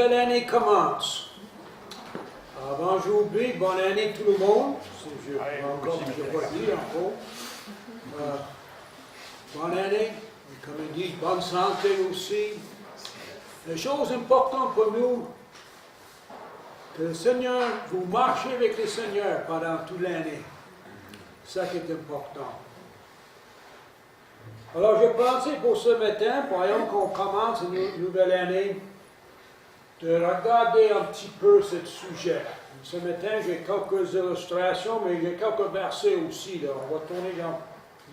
nouvelle année commence. Avant j'oublie, bonne année tout le monde. Je vois dire en gros. Bonne année, et comme ils disent, bonne santé aussi. La chose importante pour nous, que le Seigneur, vous marchez avec le Seigneur pendant toute l'année. C'est ça qui est important. Alors, j'ai pensé pour ce matin, voyons qu'on commence une nouvelle année, de regarder un petit peu ce sujet. Ce matin, j'ai quelques illustrations, mais j'ai quelques versets aussi. Là. On va tourner dans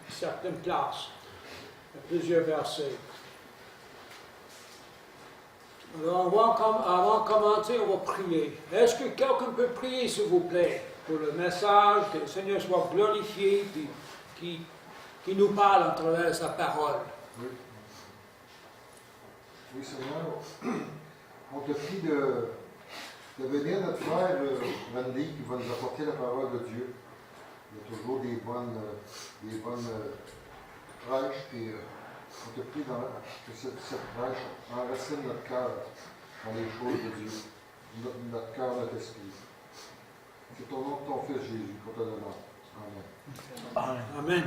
certaines places. Il y a plusieurs versets. Alors, avant de commencer, on va prier. Est-ce que quelqu'un peut prier, s'il vous plaît, pour le message, que le Seigneur soit glorifié, qui nous parle à travers sa parole? Oui. Oui, Seigneur, on te prie de venir notre frère Randy qui va nous apporter la parole de Dieu. Il y a toujours des bonnes prêches, puis on te prie que cette prêche enracine notre cœur dans les choses de Dieu, notre cœur, notre esprit. C'est au nom de ton Fils Jésus qu'on te demande. Amen. Amen.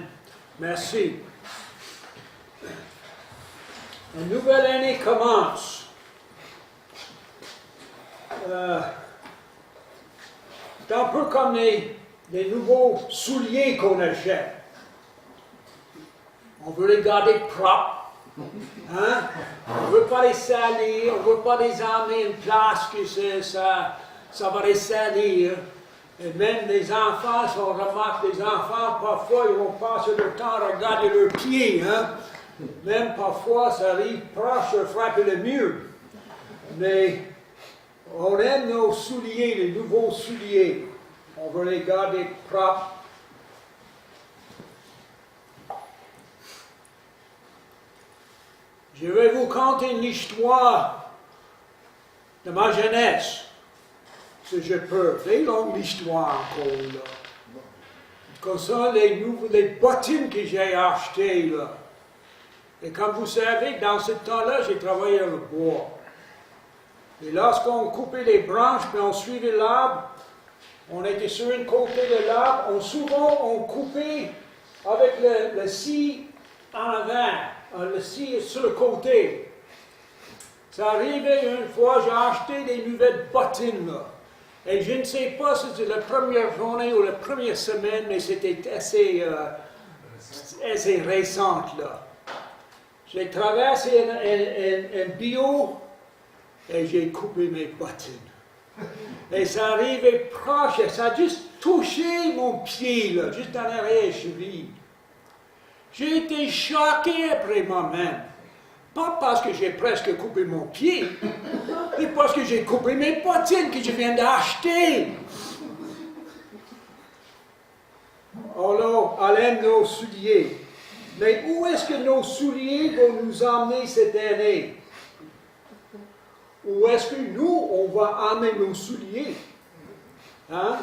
Merci. Une nouvelle année commence. C'est un peu comme les nouveaux souliers qu'on achète. On veut les garder propres. Hein? On ne veut pas les salir, on ne veut pas les emmener à une place que ça va les salir. Et même les enfants, si on remarque les enfants, parfois ils vont passer leur temps à regarder leurs pieds. Hein? Même parfois, ça arrive proche de frapper le mur. Mais on aime nos souliers, les nouveaux souliers. On veut les garder propres. Je vais vous conter une histoire de ma jeunesse, si je peux. C'est une longue histoire encore, là. Concernant les bottines que j'ai achetées, là. Et comme vous savez, dans ce temps-là, j'ai travaillé dans le bois. Et lorsqu'on coupait les branches, puis on suivait l'arbre, on était sur un côté de l'arbre, souvent on coupait avec le scie en avant, le scie sur le côté. Ça arrivait une fois, j'ai acheté des nouvelles bottines, là. Et je ne sais pas si c'était la première journée ou la première semaine, mais c'était assez récente, là. J'ai traversé un bio et j'ai coupé mes bottines. Et ça arrivait proche, et ça a juste touché mon pied, là, juste en arrière cheville. J'ai été choqué après moi-même. Pas parce que j'ai presque coupé mon pied, mais parce que j'ai coupé mes bottines que je viens d'acheter. Alors, on aime nos souliers. Mais où est-ce que nos souliers vont nous emmener cette année? Où est-ce que nous, on va emmener nos souliers? Hein?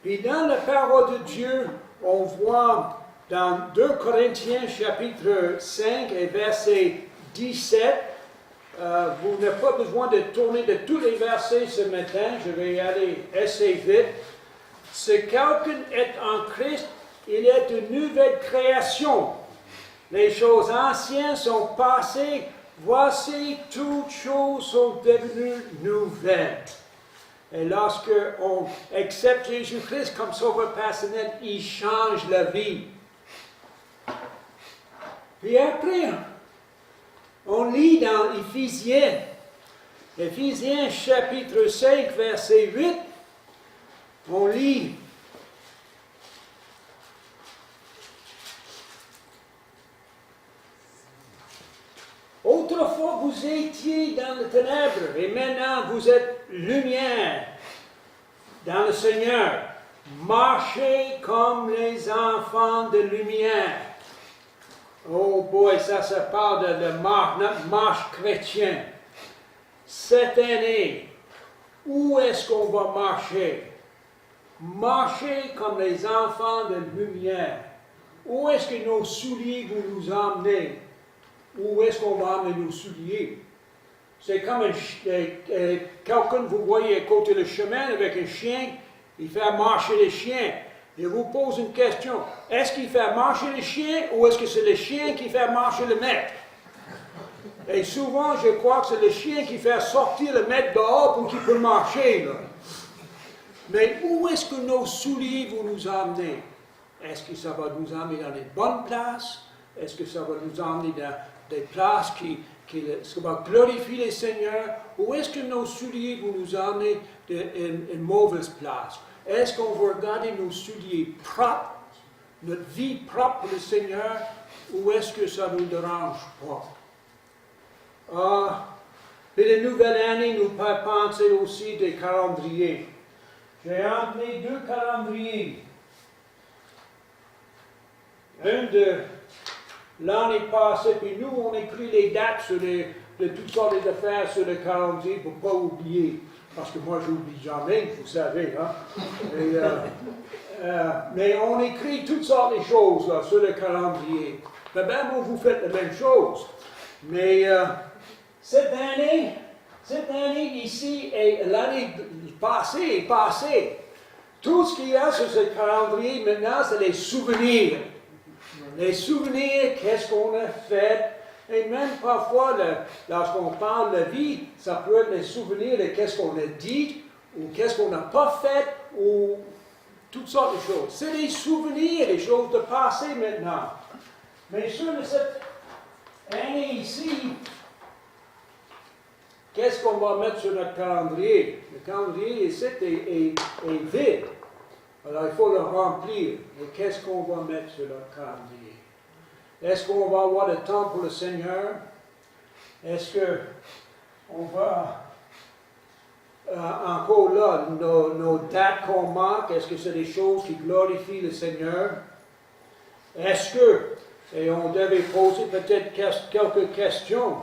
Puis dans la parole de Dieu, on voit dans 2 Corinthiens chapitre 5 et verset 17, vous n'avez pas besoin de tourner de tous les versets ce matin, je vais y aller assez vite. Si quelqu'un est en Christ, il est une nouvelle création. Les choses anciennes sont passées, voici toutes choses sont devenues nouvelles. Et lorsque on accepte Jésus-Christ comme sauveur personnel, il change la vie. Puis après, on lit dans Éphésiens chapitre 5, verset 8, on lit: autrefois vous étiez dans les ténèbres et maintenant vous êtes lumière dans le Seigneur. Marchez comme les enfants de lumière. Oh boy, ça parle de notre marche chrétienne. Cette année, où est-ce qu'on va marcher? Marcher comme les enfants de lumière. Où est-ce que nos souliers vont nous emmener? Où est-ce qu'on va emmener nos souliers? C'est comme quelqu'un, vous voyez à côté du chemin avec un chien, il fait marcher le chien. Je vous pose une question. Est-ce qu'il fait marcher le chien ou est-ce que c'est le chien qui fait marcher le maître? Et souvent, je crois que c'est le chien qui fait sortir le maître dehors pour qu'il puisse marcher. Là. Mais où est-ce que nos souliers vont nous emmener? Est-ce que ça va nous emmener dans les bonnes places? Est-ce que ça va nous emmener dans des places qui vont glorifier le Seigneur? Ou est-ce que nos souliers vont nous emmener dans une mauvaise place? Est-ce qu'on va regarder nos souliers propres, notre vie propre pour le Seigneur, ou est-ce que ça ne nous dérange pas? Et la nouvelle année, nous pouvons penser aussi des calendriers. J'ai emmené 2 calendriers. Un de l'année passée, puis nous, on écrit les dates de toutes sortes d'affaires sur le calendrier pour ne pas oublier. Parce que moi, je n'oublie jamais, vous savez. Hein? Mais on écrit toutes sortes de choses là, sur le calendrier. Ben, vous faites la même chose. Mais cette année ici, et l'année passée est passée. Tout ce qu'il y a sur ce calendrier maintenant, c'est les souvenirs. Les souvenirs, qu'est-ce qu'on a fait. Et même parfois, lorsqu'on parle de la vie, ça peut être les souvenirs de qu'est-ce qu'on a dit, ou qu'est-ce qu'on n'a pas fait, ou toutes sortes de choses. C'est des souvenirs, des choses de passé maintenant. Mais sur cette année ici, qu'est-ce qu'on va mettre sur notre calendrier? Le calendrier ici est vide. Alors il faut le remplir. Et qu'est-ce qu'on va mettre sur notre calendrier? Est-ce qu'on va avoir le temps pour le Seigneur? Est-ce qu'on va encore là, nos dates qu'on marque, est-ce que c'est des choses qui glorifient le Seigneur? Est-ce que, et on devait poser peut-être quelques questions,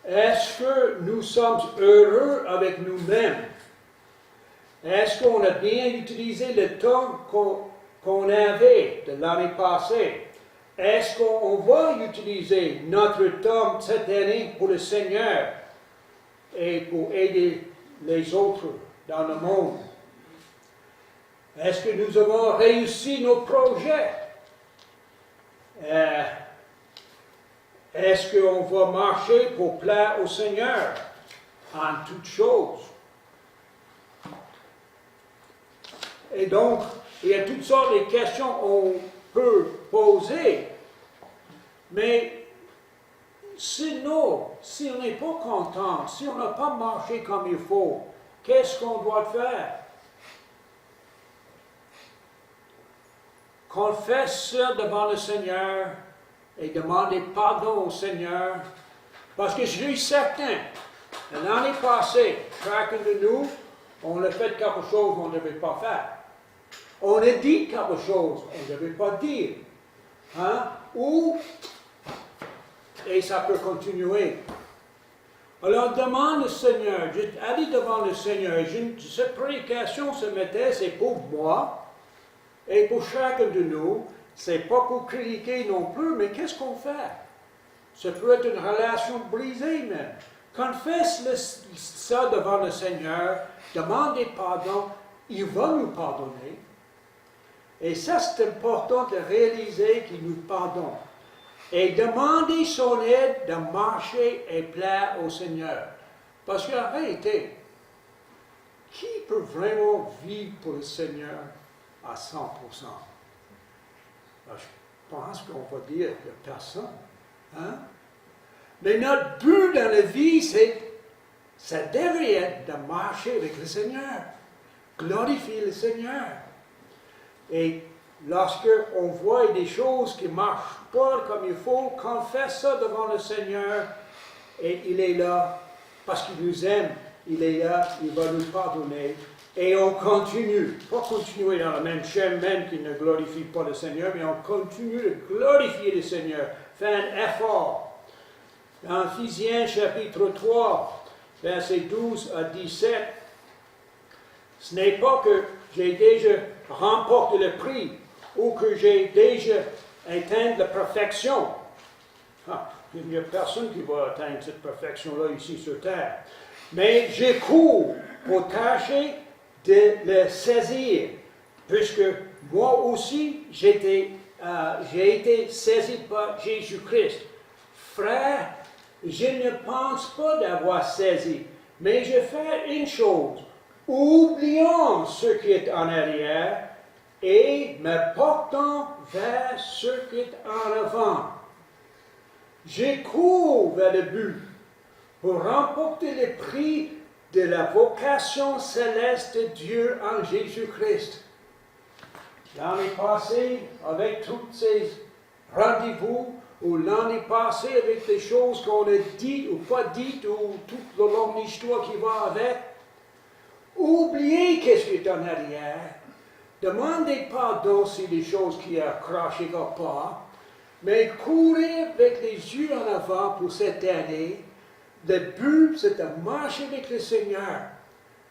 est-ce que nous sommes heureux avec nous-mêmes? Est-ce qu'on a bien utilisé le temps qu'on avait de l'année passée? Est-ce qu'on va utiliser notre temps cette année pour le Seigneur et pour aider les autres dans le monde? Est-ce que nous avons réussi nos projets? Est-ce qu'on va marcher pour plaire au Seigneur en toutes choses? Et donc, il y a toutes sortes de questions qu'on peut poser, mais sinon, si on n'est pas content, si on n'a pas marché comme il faut, qu'est-ce qu'on doit faire? Confesse devant le Seigneur et demander pardon au Seigneur, parce que je suis certain, l'année passée, chacun de nous, on a fait quelque chose qu'on ne devait pas faire. On a dit quelque chose qu'on ne devait pas dire. Hein? Et ça peut continuer. Alors demande au Seigneur, allez devant le Seigneur. Cette prédication ce matin, c'est pour moi et pour chacun de nous. C'est pas pour critiquer non plus, mais qu'est-ce qu'on fait? Ça peut être une relation brisée même. Confesse ça devant le Seigneur, demandez pardon, il va nous pardonner. Et ça, c'est important de réaliser qu'il nous pardonne. Et demander son aide de marcher et plaire au Seigneur. Parce qu'en réalité, qui peut vraiment vivre pour le Seigneur à 100%? Alors, je pense qu'on va dire que personne. Hein? Mais notre but dans la vie, ça devrait être de marcher avec le Seigneur. Glorifier le Seigneur. Et lorsque on voit des choses qui ne marchent pas comme il faut, confesse ça devant le Seigneur. Et il est là parce qu'il nous aime. Il est là, il va nous pardonner. Et on continue. Pas continuer dans le même chemin qui ne glorifie pas le Seigneur, mais on continue de glorifier le Seigneur. Faire un effort. Dans Ephésiens chapitre 3, versets 12 à 17, ce n'est pas que j'ai déjà remporté le prix ou que j'ai déjà atteint la perfection. Il n'y a personne qui va atteindre cette perfection-là ici sur terre. Mais je cours pour tâcher de le saisir, puisque moi aussi, j'ai été saisi par Jésus-Christ. Frère, je ne pense pas d'avoir saisi, mais je fais une chose, oubliant ce qui est en arrière et me portant vers ce qui est en avant. Je cours vers le but pour remporter le prix de la vocation céleste de Dieu en Jésus-Christ. L'année passée, avec tous ces rendez-vous, ou l'année passée avec les choses qu'on a dites ou pas dites, ou toute la longue histoire qui va avec, oubliez qu'est-ce qui est en arrière. Demandez pardon si des choses qui accrochent pas, mais courez avec les yeux en avant pour cette année. Le but, c'est de marcher avec le Seigneur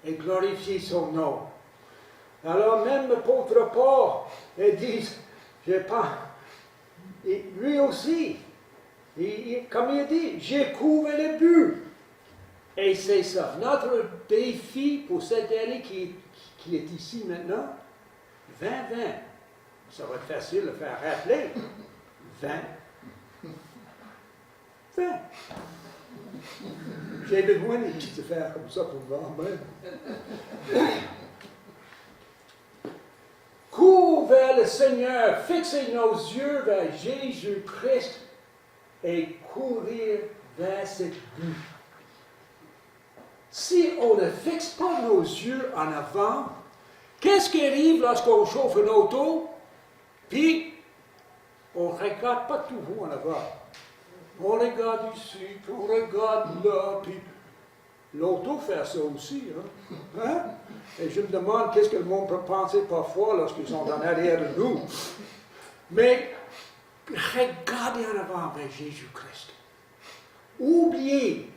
et glorifier son nom. Alors même l'apôtre Paul, il dit, j'ai pas... Et lui aussi, comme il dit, j'ai couru le but. Et c'est ça. Notre défi pour cette année qui est ici maintenant, 20-20. Ça va être facile de faire rappeler. 20. J'ai besoin de faire comme ça pour moi-même. Cours vers le Seigneur, fixez nos yeux vers Jésus-Christ et courir vers ce but. Si on ne fixe pas nos yeux en avant, qu'est-ce qui arrive lorsqu'on chauffe une auto? Puis, on ne regarde pas toujours en avant. On regarde ici, puis on regarde là, puis l'auto fait ça aussi. Hein? Et je me demande qu'est-ce que le monde peut penser parfois lorsqu'ils sont en arrière de nous. Mais regardez en avant vers Jésus-Christ. Oubliez.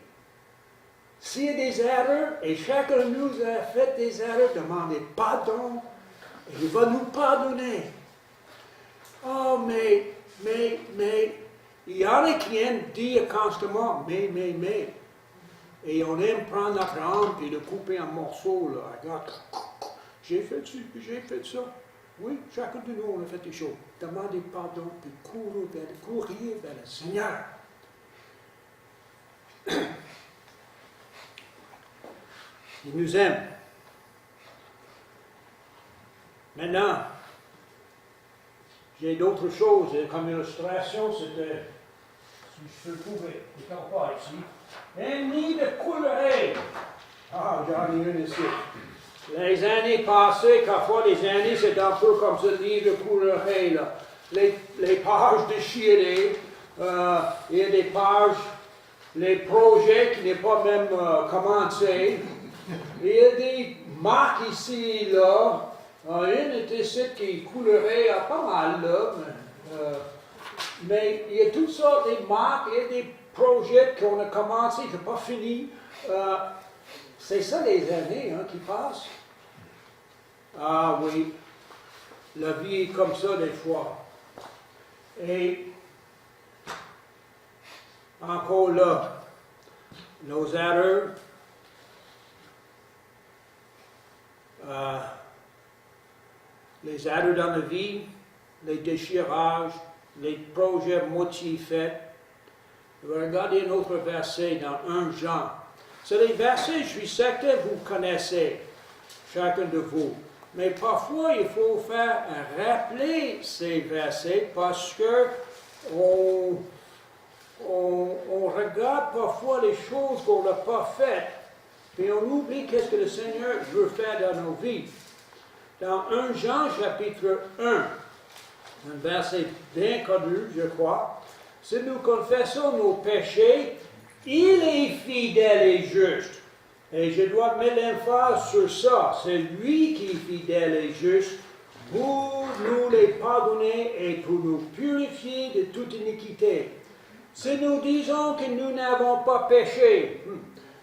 S'il y a des erreurs, et chacun de nous a fait des erreurs, demandez pardon, et il va nous pardonner. Oh, mais, il y en a qui aiment dire constamment, mais. Et on aime prendre notre âme et le couper en morceaux, là. Regarde, j'ai fait ci, puis j'ai fait ça. Oui, chacun de nous, on a fait des choses. Demandez pardon, puis courir vers le Seigneur. Il nous aime. Maintenant, j'ai d'autres choses comme illustration, c'était, si je peux trouver, je ne pas ici, un nid de coulerais. Ah, j'en ai une ici. Les années passées, parfois les années, c'est un peu comme ce nid de coulerais, là. Les pages déchirées, il y a des pages, les projets qui n'ont pas même commencé. Il y a des marques ici et là. Une était celle qui coulerait pas mal là. Mais il y a toutes sortes de marques, il y a des projets qu'on a commencé, qui n'ont pas fini. C'est ça les années qui passent. Ah oui, la vie est comme ça des fois. Et encore là, nos erreurs, les erreurs dans la vie, les déchirages, les projets moitié faits. Regardez un autre verset dans 1 Jean. C'est les versets, je suis certain, vous connaissez, chacun de vous. Mais parfois, il faut faire rappeler ces versets parce que on regarde parfois les choses qu'on n'a pas faites, et on oublie qu'est-ce que le Seigneur veut faire dans nos vies. Dans 1 Jean, chapitre 1, un verset bien connu, je crois, si nous confessons nos péchés, il est fidèle et juste. Et je dois mettre l'emphase sur ça. C'est lui qui est fidèle et juste pour nous les pardonner et pour nous purifier de toute iniquité. Si nous disons que nous n'avons pas péché,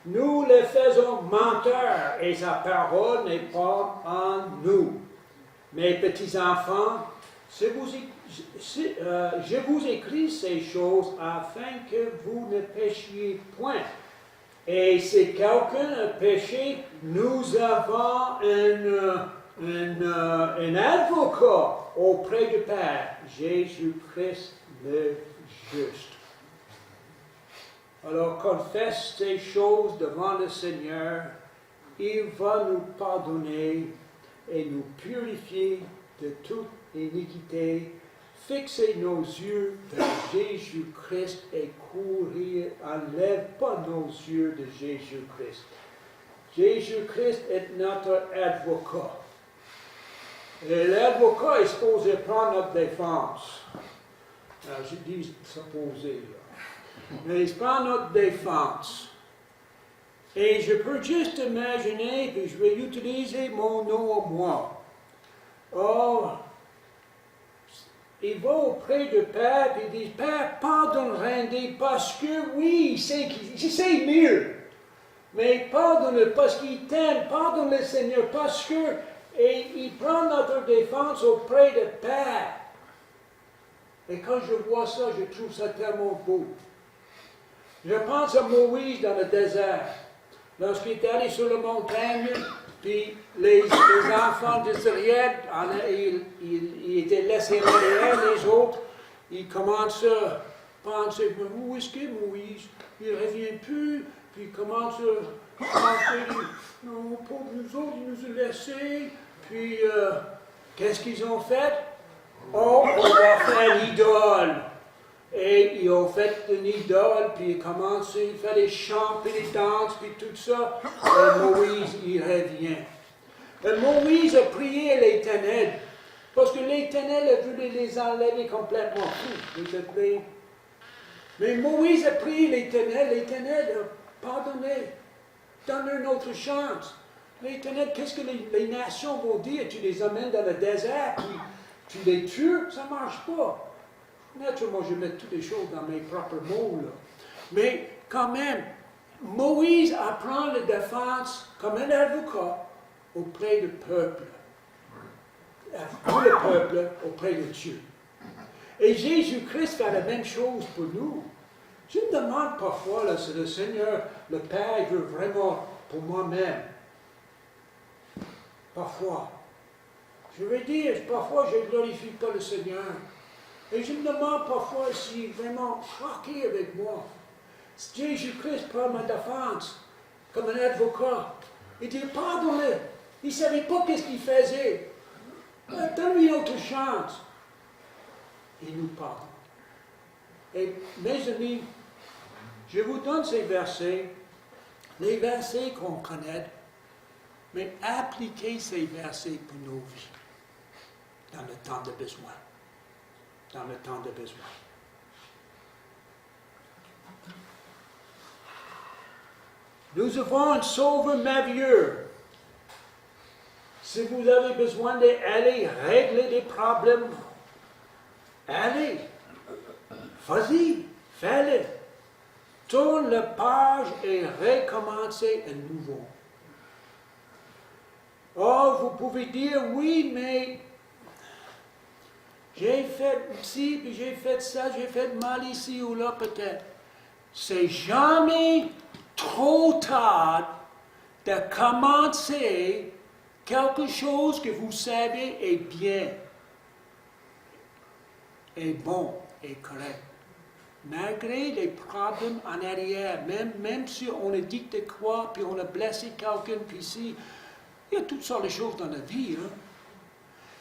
nous le faisons menteur et sa parole n'est pas en nous. Mes petits enfants, Je vous écris ces choses afin que vous ne péchiez point. Et si quelqu'un a péché, nous avons un avocat auprès du Père, Jésus-Christ le juste. Alors confesse ces choses devant le Seigneur, il va nous pardonner et nous purifier de toute iniquité. Fixez nos yeux vers Jésus-Christ et courir, enlève pas nos yeux de Jésus-Christ. Jésus-Christ est notre avocat. Et l'avocat est supposé prendre notre défense. Alors, je dis supposé, là. Mais il prend notre défense. Et je peux juste imaginer, puis je vais utiliser mon nom à moi. Oh, il va auprès du Père et il dit, Père, pardonne Randy parce que oui, il sait mieux. Mais pardonne-le parce qu'il t'aime, pardonne le Seigneur parce que, et il prend notre défense auprès du Père. Et quand je vois ça, je trouve ça tellement beau. Je pense à Moïse dans le désert. Lorsqu'il est allé sur la montagne, puis les enfants d'Israël, ils étaient laissés derrière les autres, ils commencent à penser, où est-ce que Moïse? Il ne revient plus, puis ils commencent à penser, non, pour nous autres, il nous a laissés, puis qu'est-ce qu'ils ont fait? Oh, on va faire l'idole. Et ils ont fait une idole, puis ils commencent à faire des chants, puis des danses, puis tout ça. Et Moïse, il revient. Et Moïse a prié l'Éternel, parce que l'Éternel a voulu les enlever complètement fous. Mais Moïse a prié l'Éternel a pardonné, donne une autre chance. L'Éternel, qu'est-ce que les nations vont dire? Tu les amènes dans le désert, puis tu les tues, ça ne marche pas. Naturellement, je mets toutes les choses dans mes propres mots, là. Mais quand même, Moïse apprend la défense comme un avocat auprès du peuple. Pour le peuple, auprès de Dieu. Et Jésus-Christ fait la même chose pour nous. Je me demande parfois, là, si le Seigneur, le Père, veut vraiment pour moi-même. Parfois. Je vais dire, parfois je ne glorifie pas le Seigneur. Et je me demande parfois s'il est vraiment choqué avec moi. Jésus-Christ prend ma défense comme un avocat. Il dit, pardonne-le. Il ne savait pas qu'est-ce qu'il faisait. Donne-lui une autre chance. Il nous pardonne. Et mes amis, je vous donne ces versets, les versets qu'on connaît, mais appliquez ces versets pour nos vies, dans le temps de besoin. Dans le temps de besoin. Nous avons un sauveur merveilleux. Si vous avez besoin d'aller régler des problèmes, allez, vas-y, fais-le. Tourne la page et recommencez à nouveau. Oh, vous pouvez dire, oui, mais j'ai fait ci, puis j'ai fait ça, j'ai fait mal ici ou là peut-être. C'est jamais trop tard de commencer quelque chose que vous savez est bien, est bon, est correct. Malgré les problèmes en arrière, même si on a dit de quoi, puis on a blessé quelqu'un, puis si, il y a toutes sortes de choses dans la vie, hein.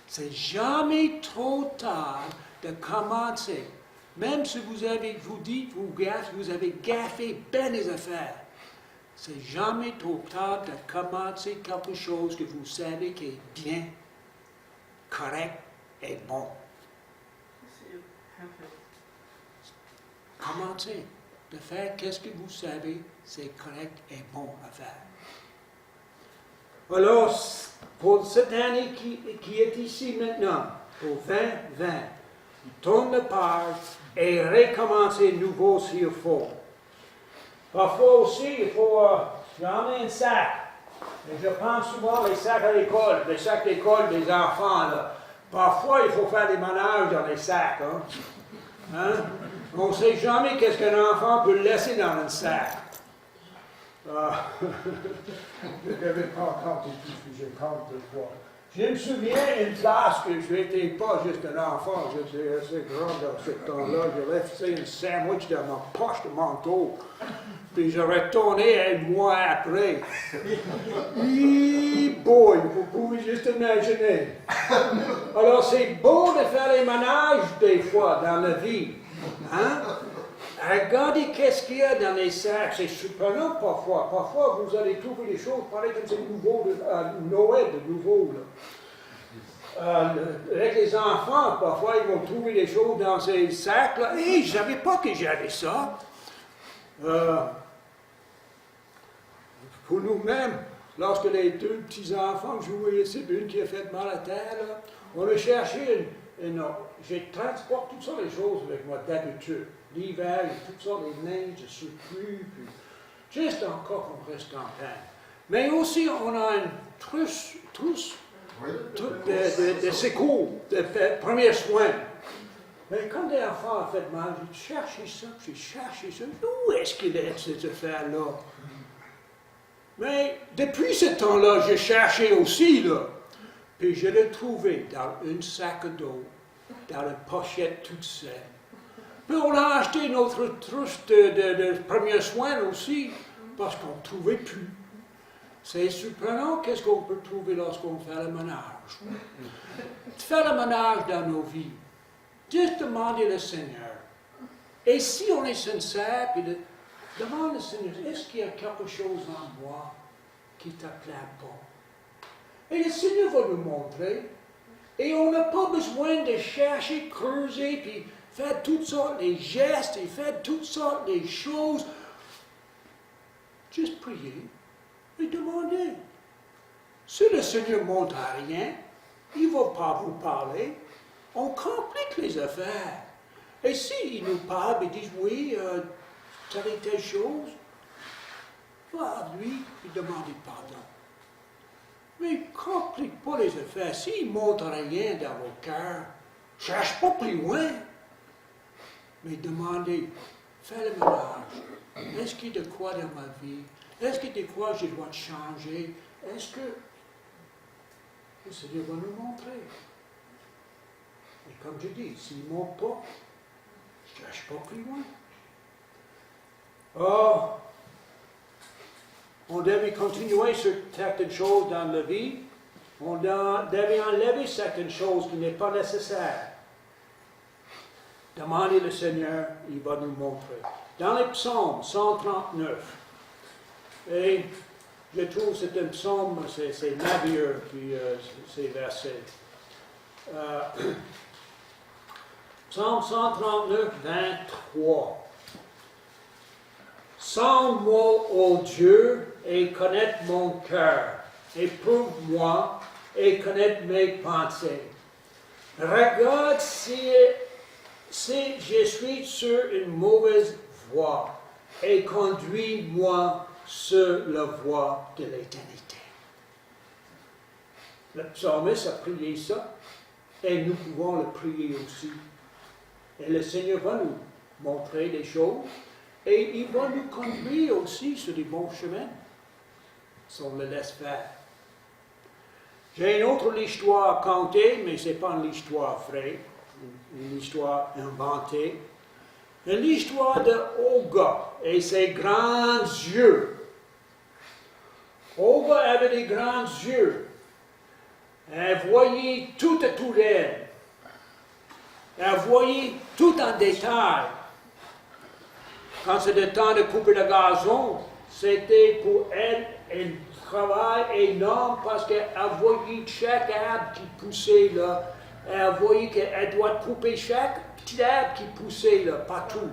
C'est jamais trop tard de commencer. Même si vous avez gaffé bien les affaires, c'est jamais trop tard de commencer quelque chose que vous savez qui est bien, correct et bon. Commencez de faire qu'est-ce que vous savez, c'est correct et bon à faire. Alors, pour cette année qui est ici maintenant, pour 2020, tourne la page et recommencer nouveau s'il faut. Parfois aussi, il faut ramener un sac. Et je pense souvent les sacs à l'école, les sacs d'école des enfants, là. Parfois, il faut faire des ménages dans les sacs. Hein? On ne sait jamais qu'est-ce qu'un enfant peut laisser dans un sac. Ah. Je n'avais pas compté tout ce que j'ai compté de fois. Je me souviens d'une classe que je n'étais pas juste un enfant, j'étais assez grand dans ce temps-là. J'avais fait un sandwich dans ma poche de manteau. Puis je retournais un mois après. Boy, vous pouvez juste imaginer. Alors c'est beau de faire les ménages des fois dans la vie. Hein? Regardez qu'est-ce qu'il y a dans les sacs. C'est surprenant parfois. Parfois, vous allez trouver des choses pareilles comme c'est nouveau Noël de nouveau. Avec les enfants, parfois, ils vont trouver des choses dans ces sacs-là. Et je ne savais pas que j'avais ça. Pour nous-mêmes, lorsque les deux petits-enfants jouaient, c'est une qui a fait mal à terre, là, on a cherché je transporte toutes sortes de choses avec moi d'habitude. L'hiver, il y a toutes sortes de neiges, de surplus, puis juste encore qu'on reste en peine. Mais aussi, on a une trousse de secours, de premiers soins. Mais quand les enfants ont fait mal, j'ai cherché ça. Où est-ce qu'il est, cette affaire-là? Mais depuis ce temps-là, j'ai cherché aussi, là. Puis je l'ai trouvé dans un sac à dos, dans une pochette toute seule. Puis on a acheté notre trousse de premiers soins aussi, parce qu'on ne trouvait plus. C'est surprenant qu'est-ce qu'on peut trouver lorsqu'on fait le ménage. Faire le ménage dans nos vies, juste demander le Seigneur. Et si on est sincère, puis demande le Seigneur, est-ce qu'il y a quelque chose en moi qui ne te plaît pas? Et le Seigneur va nous montrer. Et on n'a pas besoin de chercher, creuser, puis faire toutes sortes de gestes, et faire toutes sortes de choses. Juste prier et demander. Si le Seigneur ne montre rien, il ne va pas vous parler. On complique les affaires. Et s'il nous parle, il dit, oui, telle et telle chose, va à lui et demandez pardon. Mais il ne complique pas les affaires. S'il ne montre rien dans vos cœurs, ne cherche pas plus loin. Mais demandez, fais le ménage. Est-ce qu'il y a de quoi dans ma vie? Est-ce qu'il y a de quoi je dois changer? Est-ce que le Seigneur va nous montrer? Et comme je dis, s'il ne montre pas, je ne cherche pas plus loin. Oh, on devait continuer sur certaines choses dans la vie. On devait enlever certaines choses qui n'est pas nécessaires. Demandez le Seigneur, il va nous montrer. Dans les psaumes 139, et je trouve que c'est un psaume, c'est merveilleux, puis ces versets. Psaume 139, 23. Sens-moi, ô Dieu, et connaître mon cœur. Éprouve-moi et connaître mes pensées. Regarde si je suis sur une mauvaise voie et conduis-moi sur la voie de l'éternité. Le psalmiste a prié ça et nous pouvons le prier aussi. Et le Seigneur va nous montrer des choses et il va nous conduire aussi sur des bons chemins si on le laisse faire. J'ai une autre histoire à conter, mais ce n'est pas une histoire vraie, une histoire inventée. L'histoire de Olga et ses grands yeux. Olga avait des grands yeux. Elle voyait tout autour d'elle. Elle voyait tout en détail. Quand c'était le temps de couper le gazon, c'était pour elle un travail énorme parce qu'elle voyait chaque arbre qui poussait là. Elle voyait qu'elle doit couper chaque petit arbre qui poussait là, partout.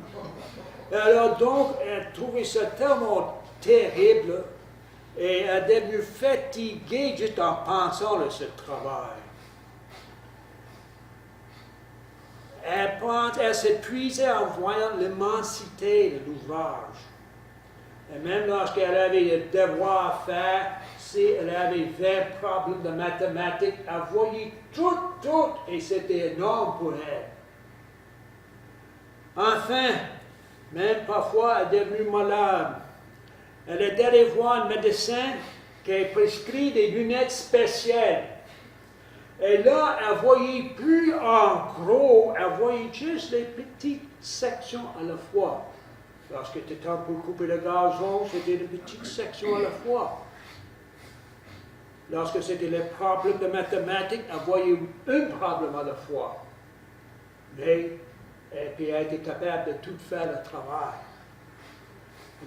Alors donc, elle trouvait ça tellement terrible et elle est devenue fatiguée juste en pensant à ce travail. Elle s'épuisait en voyant l'immensité de l'ouvrage. Et même lorsqu'elle avait le devoir à faire, si elle avait 20 problèmes de mathématiques, elle voyait tout, et c'était énorme pour elle. Enfin, même parfois, elle est devenue malade. Elle est allée voir un médecin qui a prescrit des lunettes spéciales. Et là, elle ne voyait plus en gros, elle voyait juste les petites sections à la fois. Lorsque c'était temps pour couper le gazon, c'était des petites sections à la fois. Lorsque c'était les problèmes de mathématiques, elle voyait un problème à la fois. Mais, et puis elle était capable de tout faire le travail.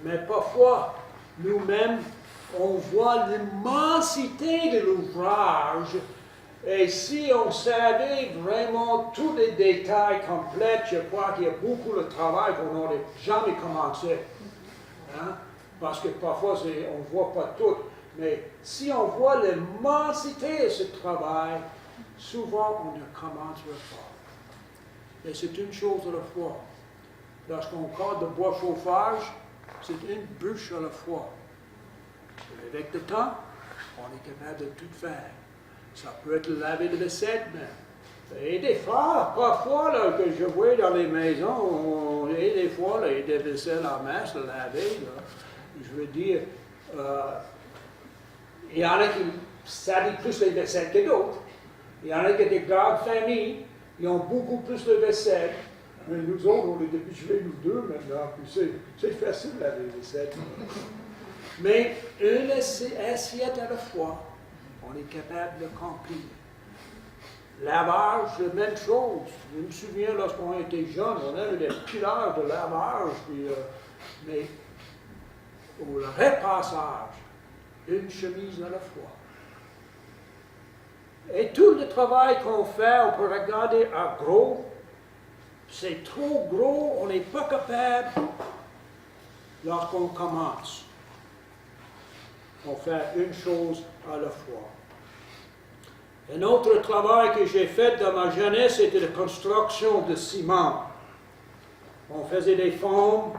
Mais parfois, nous-mêmes, on voit l'immensité de l'ouvrage. Et si on savait vraiment tous les détails complets, je crois qu'il y a beaucoup de travail qu'on n'aurait jamais commencé. Hein? Parce que parfois, on ne voit pas tout. Mais si on voit l'immensité de ce travail, souvent on ne commencera pas. Et c'est une chose à la fois. Lorsqu'on parle de bois chauffage, c'est une bûche à la fois. Et avec le temps, on est capable de tout faire. Ça peut être laver de vaisselle même. Et des fois, parfois, là, que je vois dans les maisons, et des fois, là, il y a des vaisselles en masse à laver. Là. Je veux dire, il y en a qui salissent plus les vaisselles que d'autres. Il y en a qui ont des grandes familles, ils ont beaucoup plus de vaisselle. Mais nous autres, on est habitués, nous deux, maintenant, puis c'est facile de laver les vaisselles. Mais une assiette à la fois, on est capable de l'accomplir. Lavage, la même chose. Je me souviens, lorsqu'on était jeunes, on avait des pilares de lavage, puis, mais au repassage, une chemise à la fois. Et tout le travail qu'on fait, on peut regarder à gros. C'est trop gros, on n'est pas capable lorsqu'on commence. On fait une chose à la fois. Un autre travail que j'ai fait dans ma jeunesse, c'était la construction de ciment. On faisait des fonds,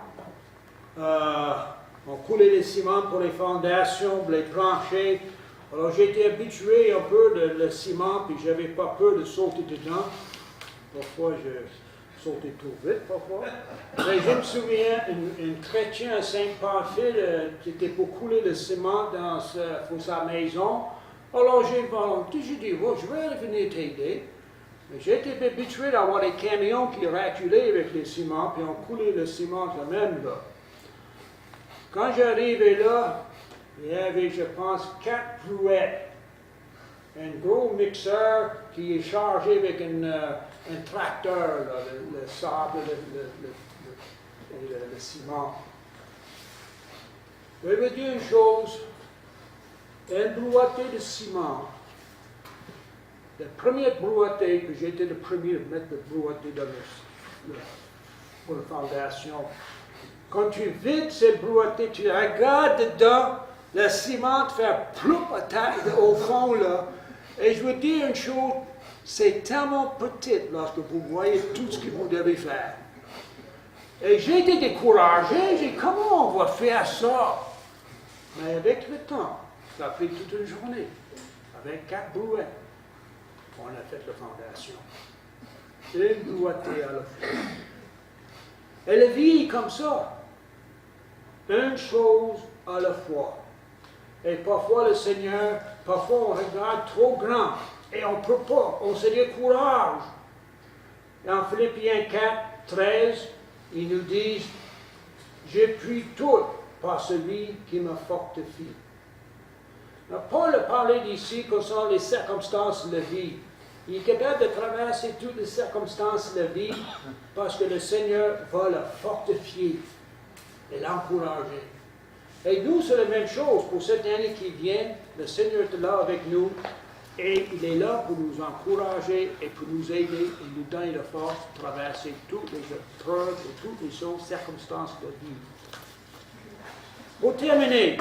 on coulait les ciments pour les fondations, pour les planchers. Alors j'étais habitué un peu le ciment, puis je n'avais pas peur de sauter dedans. Parfois, je sautais trop vite, parfois. Mais je me souviens, un chrétien à Saint-Pamphile, c'était pour couler le ciment pour sa maison. Alors j'ai volonté, j'ai dit, oh, je vais venir t'aider. Mais j'étais habitué d'avoir des camions qui raculaient avec les ciments, puis on coulait le ciment quand même là. Quand j'arrivais là, il y avait, je pense, 4 brouettes. Un gros mixeur qui est chargé avec un tracteur, là, le sable, le ciment. Je vais vous dire une chose. Un brouetté de ciment. La première brouetté, que j'ai été le premier à mettre le brouetté dans pour la fondation. Quand tu vides cette brouetté, tu regardes dedans, le ciment te fait ploup à terre, au fond là. Et je veux dire une chose, c'est tellement petit lorsque vous voyez tout ce que vous devez faire. Et j'ai été découragé, j'ai dit comment on va faire ça? Mais avec le temps, ça a pris toute une journée, avec 4 brouettes. On a fait la fondation. Une brouettée à la fois. Et la vie est comme ça. Une chose à la fois. Et parfois le Seigneur, parfois on regarde trop grand. Et on ne peut pas, on se décourage. Et en Philippiens 4, 13, ils nous disent, j'ai pris tout par celui qui me fortifie. Paul a parlé d'ici concernant les circonstances de la vie. Il est capable de traverser toutes les circonstances de la vie parce que le Seigneur va le fortifier et l'encourager. Et nous, c'est la même chose. Pour cette année qui vient, le Seigneur est là avec nous et il est là pour nous encourager et pour nous aider et nous donner la force de traverser toutes les épreuves et toutes les circonstances de la vie. Pour terminer,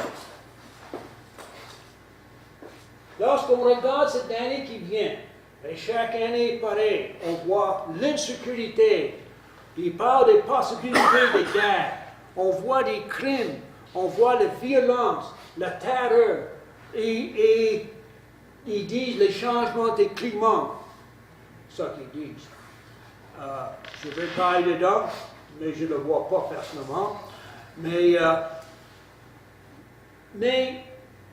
lorsqu'on regarde cette année qui vient, et chaque année pareil, on voit l'insécurité, il parle des possibilités de guerre, on voit des crimes, on voit la violence, la terreur, Et ils disent les changements des climats. C'est ça qu'ils disent. Je vais parler dedans, mais je ne le vois pas personnellement.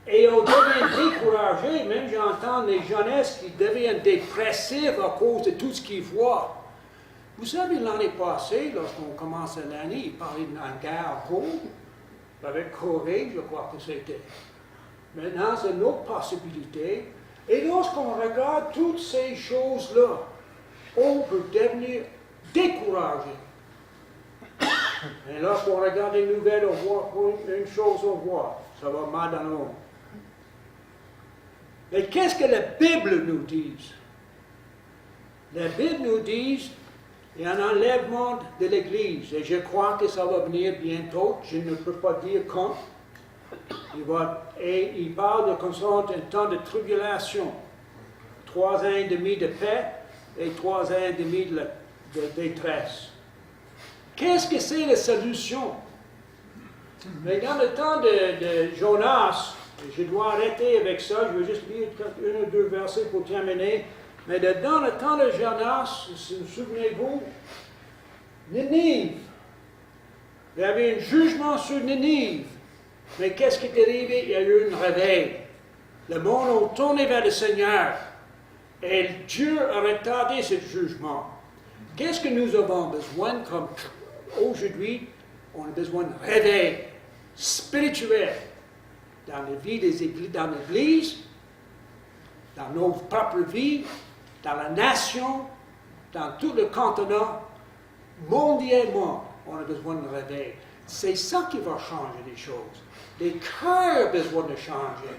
Et on devient découragé, même j'entends les jeunesses qui deviennent dépressives à cause de tout ce qu'ils voient. Vous savez, l'année passée, lorsqu'on commençait l'année, ils parlaient d'une guerre en cours, avec Corée, je crois que c'était. Maintenant, c'est une autre possibilité. Et lorsqu'on regarde toutes ces choses-là, on peut devenir découragé. Et lorsqu'on regarde les nouvelles, on voit une chose, on voit, ça va mal dans le monde. Mais qu'est-ce que la Bible nous dit? La Bible nous dit qu'il y a un enlèvement de l'Église, et je crois que ça va venir bientôt, je ne peux pas dire quand. Et il parle de concernant un temps de tribulation, 3 ans et demi de paix et 3 ans et demi de détresse. Qu'est-ce que c'est la solution? Mais dans le temps de Jonas, je dois arrêter avec ça, je veux juste lire 1 ou 2 versets pour terminer, mais dans le temps de Jonas, souvenez-vous, Ninive, il y avait un jugement sur Ninive. Mais qu'est-ce qui est arrivé? Il y a eu un réveil. Le monde a tourné vers le Seigneur. Et Dieu a retardé ce jugement. Qu'est-ce que nous avons besoin comme aujourd'hui? On a besoin de réveil spirituel dans la vie des églises, dans l'Église, dans nos propres vies, dans la nation, dans tout le continent, mondialement, on a besoin de réveil. C'est ça qui va changer les choses. Les cœurs ont besoin de changer.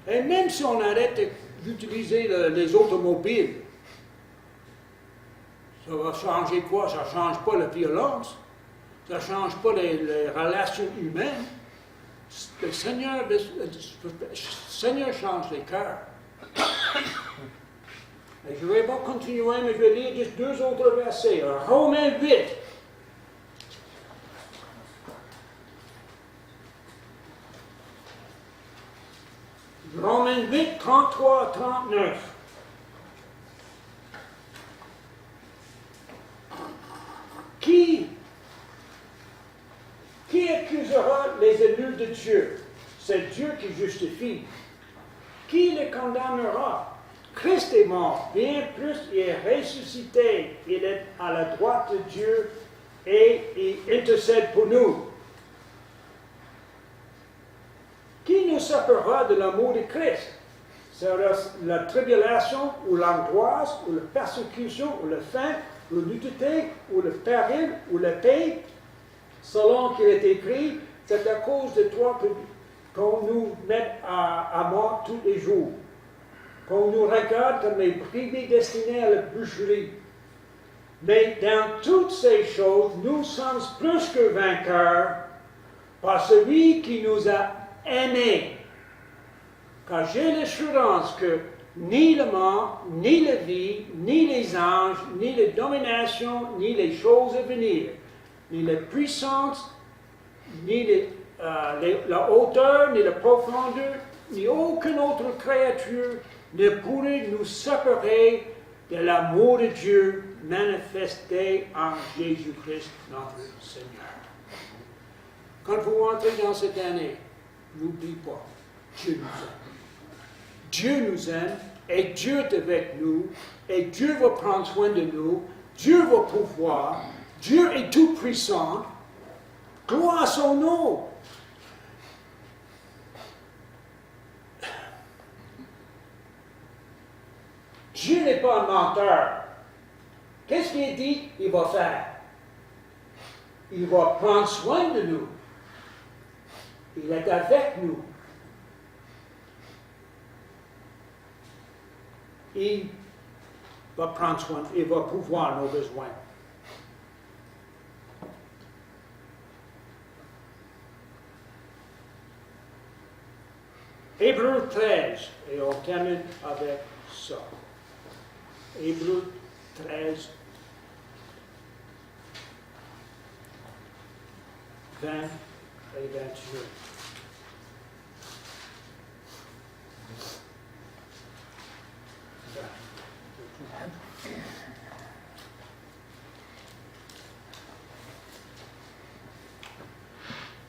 Et même si on arrête d'utiliser les automobiles, ça va changer quoi? Ça ne change pas la violence. Ça ne change pas les relations humaines. Le Seigneur change les cœurs. Et je ne vais pas continuer, mais je vais lire juste 2 autres versets. Romains 8. Romains 8, 33, 39. Qui accusera les élus de Dieu? C'est Dieu qui justifie. Qui les condamnera? Christ est mort, bien plus il est ressuscité, il est à la droite de Dieu et il intercède pour nous. Qui nous séparera de l'amour de Christ? Sera la tribulation, ou l'angoisse, ou la persécution, ou la faim, ou la nudité, ou le péril, ou la paix? Selon qu'il est écrit, c'est à cause de toi qu'on nous met à mort tous les jours, qu'on nous regarde comme les brebis destinées à la boucherie. Mais dans toutes ces choses, nous sommes plus que vainqueurs par celui qui nous a aimés. Car j'ai l'assurance que ni le mort, ni la vie, ni les anges, ni les dominations, ni les choses à venir, ni la puissance, ni la hauteur, ni la profondeur, ni aucune autre créature ne pourrait nous séparer de l'amour de Dieu manifesté en Jésus-Christ, notre Seigneur. Quand vous entrez dans cette année, n'oubliez pas, Dieu nous aime. Dieu nous aime, et Dieu est avec nous, et Dieu va prendre soin de nous, Dieu va pouvoir, Dieu est tout puissant. Gloire à son nom. Dieu n'est pas un menteur. Qu'est-ce qu'il dit? Il va faire. Il va prendre soin de nous. Il est avec nous. Il va prendre soin, il va pouvoir nos besoins. Hébreux 13, et on termine avec ça. Hébreux 13, 20 et 21.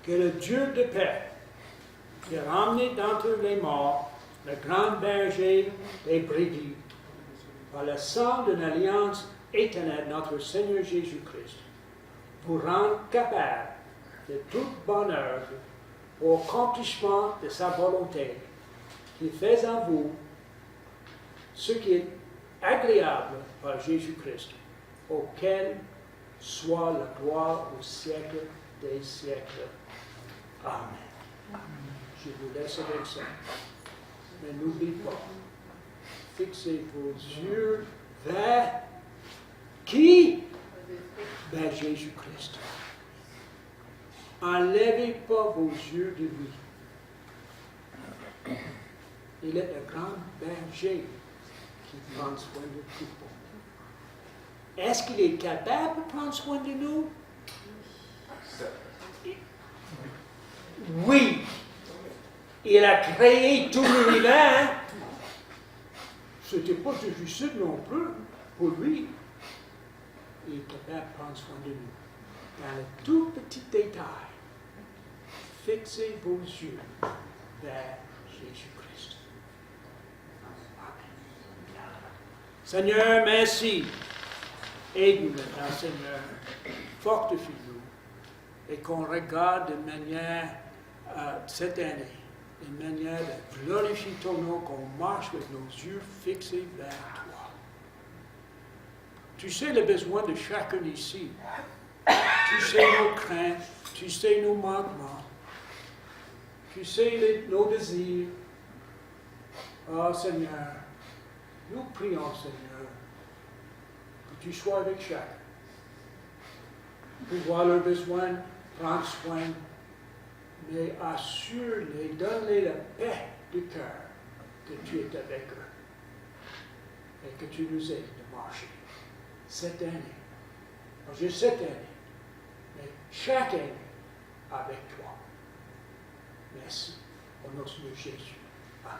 que le Dieu de paix, qui a ramené d'entre les morts le grand berger des brebis, par le sang d'une alliance éternelle, notre Seigneur Jésus-Christ, vous rende capable de toute bonne œuvre au accomplissement de sa volonté, qui fait en vous ce qui est agréable par Jésus-Christ, auquel soit la gloire au siècle des siècles. Amen. Je vous laisse avec ça. Mais n'oubliez pas, fixez vos yeux vers qui? Vers Jésus-Christ. Enlevez pas vos yeux de lui. Il est le grand berger qui prend soin de tout. Est-ce qu'il est capable de prendre soin de nous? Oui. Il a créé tout l'univers. Ce n'était pas difficile non plus pour lui. Il est capable de prendre soin de nous. Dans le tout petit détail, fixez vos yeux vers Jésus-Christ. Amen. Seigneur, merci. Aide-nous maintenant, Seigneur. Fortifie-nous. Et qu'on regarde de manière, cette année, de manière de glorifier ton nom, qu'on marche avec nos yeux fixés vers toi. Tu sais le besoin de chacun ici. Tu sais nos craintes, tu sais nos manquements, tu sais nos désirs. Ah, Seigneur, nous prions, Seigneur, que tu sois avec chacun. Pour voir leurs besoins, prendre soin, mais assure-les, donne-les la paix du cœur que tu es avec eux et que tu nous aides de marcher cette année. Pas juste cette année, mais chaque année avec toi. Merci. Au nom de Jésus. Amen.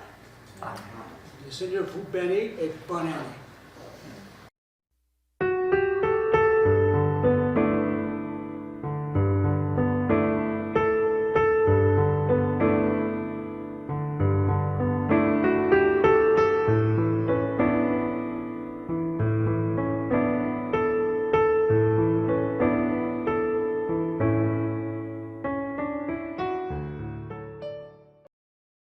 Amen. Le Seigneur vous bénisse et bonne année.